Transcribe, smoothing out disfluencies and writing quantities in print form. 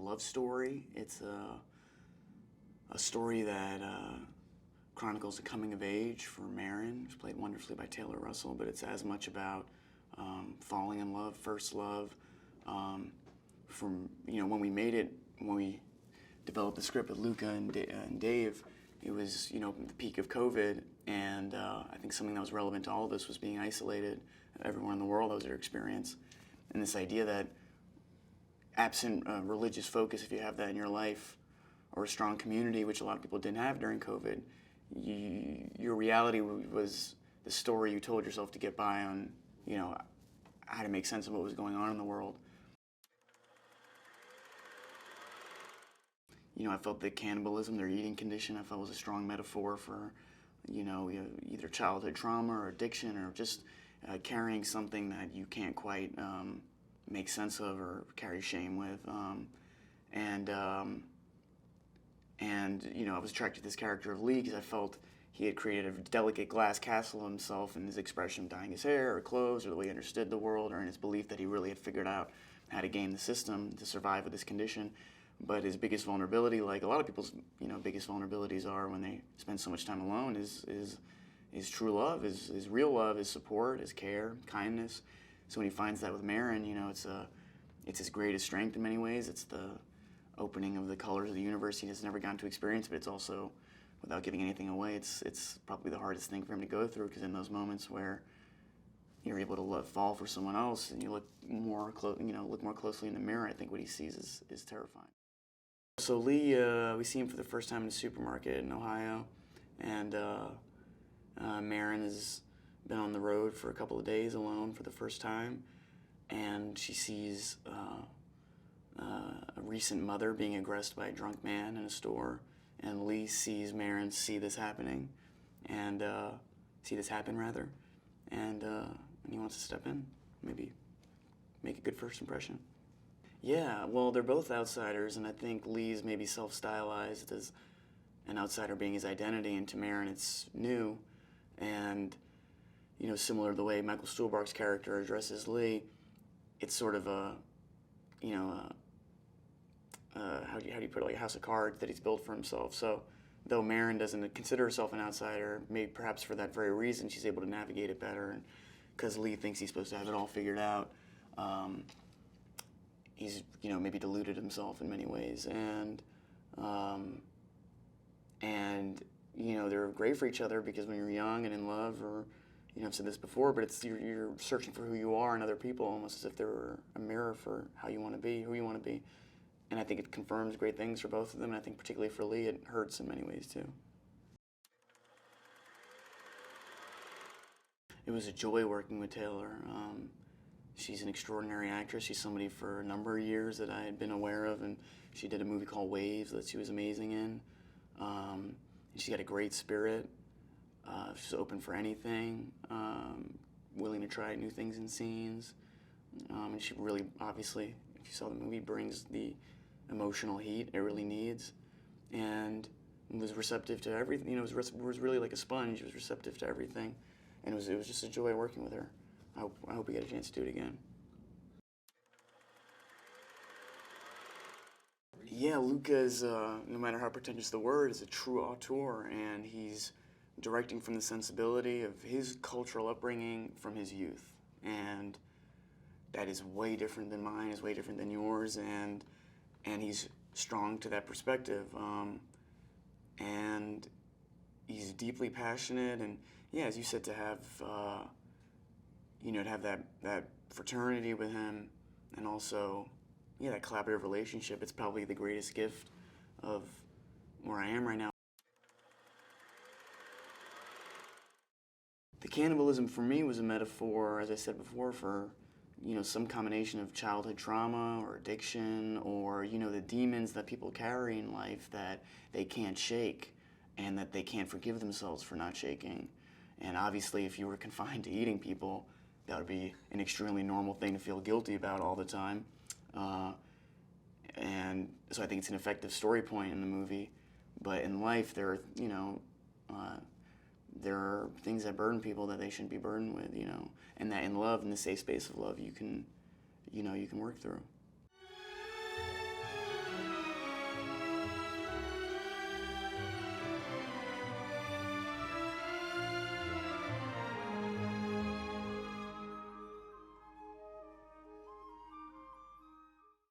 love story. It's a story that chronicles the coming of age for Marin, who's played wonderfully by Taylor Russell, but it's as much about falling in love, first love. From when we made it, when we developed the script with Luca and Dave, it was the peak of COVID, and I think something that was relevant to all of us was being isolated. Everyone in the world, that was their experience, and this idea that absent religious focus, if you have that in your life, or a strong community, which a lot of people didn't have during COVID, your reality was the story you told yourself to get by on, how to make sense of what was going on in the world. I felt that cannibalism, their eating condition, I felt was a strong metaphor for, either childhood trauma or addiction or just carrying something that you can't quite make sense of or carry shame with. I was attracted to this character of Lee because I felt he had created a delicate glass castle of himself in his expression of dyeing his hair or clothes or the way he understood the world or in his belief that he really had figured out how to game the system to survive with this condition. But his biggest vulnerability, like a lot of people's biggest vulnerabilities are when they spend so much time alone, is true love, is real love, is support, is care, kindness. So when he finds that with Marin, it's his greatest strength in many ways. It's the opening of the colors of the universe he has never gotten to experience, but it's also, without giving anything away, it's probably the hardest thing for him to go through, because in those moments where you're able to fall for someone else and you look more closely in the mirror, I think what he sees is terrifying. So Lee, we see him for the first time in a supermarket in Ohio, and Marin has been on the road for a couple of days alone for the first time, and she sees a recent mother being aggressed by a drunk man in a store, and Lee sees Marin see this happen, and he wants to step in, maybe make a good first impression. Yeah, well, they're both outsiders, and I think Lee's maybe self-stylized as an outsider being his identity, and to Marin it's new. And, similar to the way Michael Stuhlbarg's character addresses Lee, it's sort of how do you put it, like a house of cards that he's built for himself. So, though Marin doesn't consider herself an outsider, maybe perhaps for that very reason she's able to navigate it better, and because Lee thinks he's supposed to have it all figured out. He's, maybe deluded himself in many ways, and they're great for each other because when you're young and in love, or, I've said this before, but it's you're searching for who you are in other people, almost as if they were a mirror for how you want to be, who you want to be, and I think it confirms great things for both of them, and I think particularly for Lee, it hurts in many ways too. It was a joy working with Taylor. She's an extraordinary actress. She's somebody for a number of years that I had been aware of, and she did a movie called Waves that she was amazing in. And she got a great spirit. She's open for anything, willing to try new things and scenes. And she really, obviously, if you saw the movie, brings the emotional heat it really needs. And was receptive to everything. It was really like a sponge. It was receptive to everything. And it was just a joy working with her. I hope we get a chance to do it again. Yeah, Luca is, no matter how pretentious the word, is a true auteur, and he's directing from the sensibility of his cultural upbringing from his youth. And that is way different than mine, is way different than yours, and he's strong to that perspective. And he's deeply passionate, and yeah, as you said, to have that fraternity with him, and also, yeah, that collaborative relationship, it's probably the greatest gift of where I am right now. The cannibalism for me was a metaphor, as I said before, for some combination of childhood trauma or addiction, or the demons that people carry in life that they can't shake and that they can't forgive themselves for not shaking. And obviously, if you were confined to eating people, that would be an extremely normal thing to feel guilty about all the time. And so I think it's an effective story point in the movie. But in life, there are things that burden people that they shouldn't be burdened with, and that in love, in the safe space of love, you can work through.